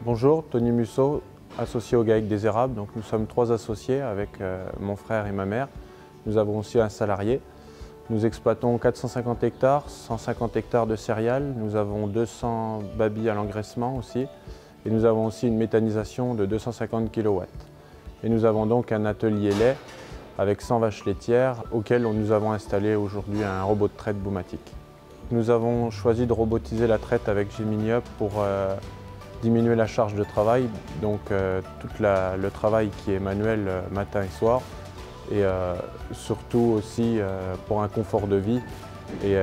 Bonjour, Tony Musso, associé au GAEC des Érables. Donc, nous sommes 3 associés avec mon frère et ma mère. Nous avons aussi un salarié. Nous exploitons 450 hectares, 150 hectares de céréales. Nous avons 200 babys à l'engraissement aussi. Et nous avons aussi une méthanisation de 250 kW. Et nous avons donc un atelier lait avec 100 vaches laitières auquel nous avons installé aujourd'hui un robot de traite Boumatic. Nous avons choisi de robotiser la traite avec Gemini Up pour diminuer la charge de travail, donc tout le travail qui est manuel matin et soir, et surtout aussi pour un confort de vie et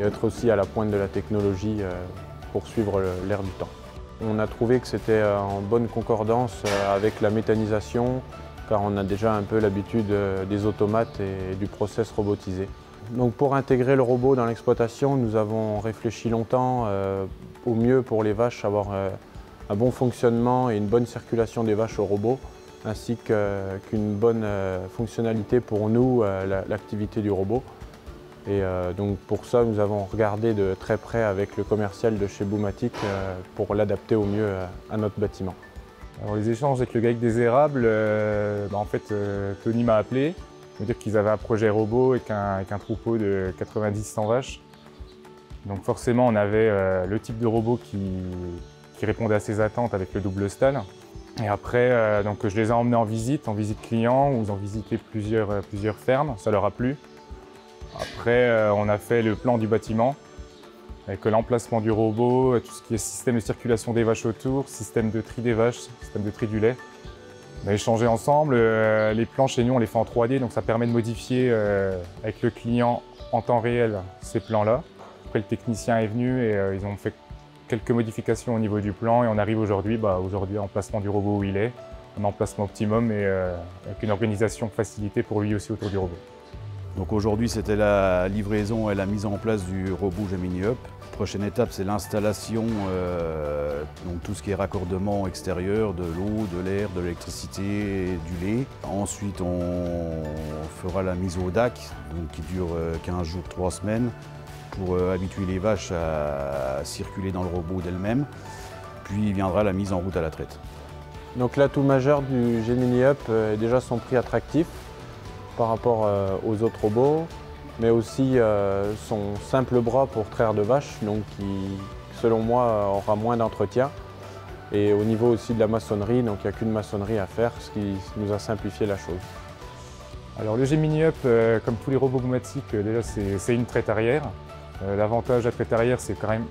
être aussi à la pointe de la technologie pour suivre l'ère du temps. On a trouvé que c'était en bonne concordance avec la méthanisation, car on a déjà un peu l'habitude des automates et du process robotisé. Donc pour intégrer le robot dans l'exploitation, nous avons réfléchi longtemps au mieux pour les vaches, avoir un bon fonctionnement et une bonne circulation des vaches au robot, ainsi qu'une bonne fonctionnalité pour nous, l'activité du robot. Et donc pour ça, nous avons regardé de très près avec le commercial de chez Boumatic pour l'adapter au mieux à notre bâtiment. Alors les échanges avec le GAEC des Érables, en fait, Tony m'a appelé, pour me dire qu'ils avaient un projet robot avec un troupeau de 90-100 vaches. Donc forcément, on avait le type de robot qui répondait à ses attentes avec le double stall. Et après, donc, je les ai emmenés en visite client, où ils ont visité plusieurs fermes, ça leur a plu. Après, on a fait le plan du bâtiment, avec l'emplacement du robot, tout ce qui est système de circulation des vaches autour, système de tri des vaches, système de tri du lait. On a échangé ensemble, les plans chez nous on les fait en 3D, donc ça permet de modifier avec le client en temps réel ces plans-là. Après le technicien est venu et ils ont fait quelques modifications au niveau du plan et on arrive aujourd'hui en emplacement du robot où il est, en emplacement optimum et avec une organisation facilitée pour lui aussi autour du robot. Donc aujourd'hui c'était la livraison et la mise en place du robot Gemini Up. Prochaine étape c'est l'installation, donc tout ce qui est raccordement extérieur, de l'eau, de l'air, de l'électricité, du lait. Ensuite on fera la mise au DAC, donc qui dure 15 jours, 3 semaines. Pour habituer les vaches à circuler dans le robot d'elles-mêmes. Puis viendra la mise en route à la traite. Donc l'atout majeur du Gemini Up est déjà son prix attractif par rapport aux autres robots, mais aussi son simple bras pour traire de vaches, donc qui, selon moi, aura moins d'entretien. Et au niveau aussi de la maçonnerie, donc il n'y a qu'une maçonnerie à faire, ce qui nous a simplifié la chose. Alors le Gemini Up, comme tous les robots Boumatic, déjà c'est une traite arrière. L'avantage de la traite arrière, c'est quand même,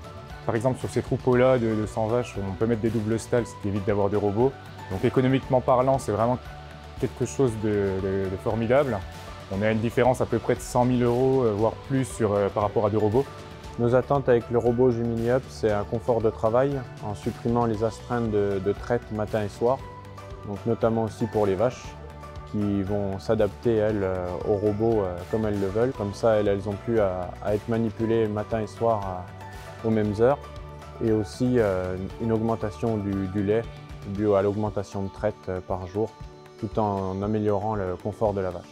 par exemple sur ces troupeaux-là de 100 vaches, on peut mettre des doubles stalls, ce qui évite d'avoir des robots. Donc économiquement parlant, c'est vraiment quelque chose de formidable. On a une différence à peu près de 100 000 €, voire plus par rapport à des robots. Nos attentes avec le robot Gemini Up, c'est un confort de travail en supprimant les astreintes de traite matin et soir, donc notamment aussi pour les vaches, qui vont s'adapter, elles, au robot comme elles le veulent. Comme ça, elles ont plus à être manipulées matin et soir aux mêmes heures. Et aussi une augmentation du lait due à l'augmentation de traite par jour, tout en améliorant le confort de la vache.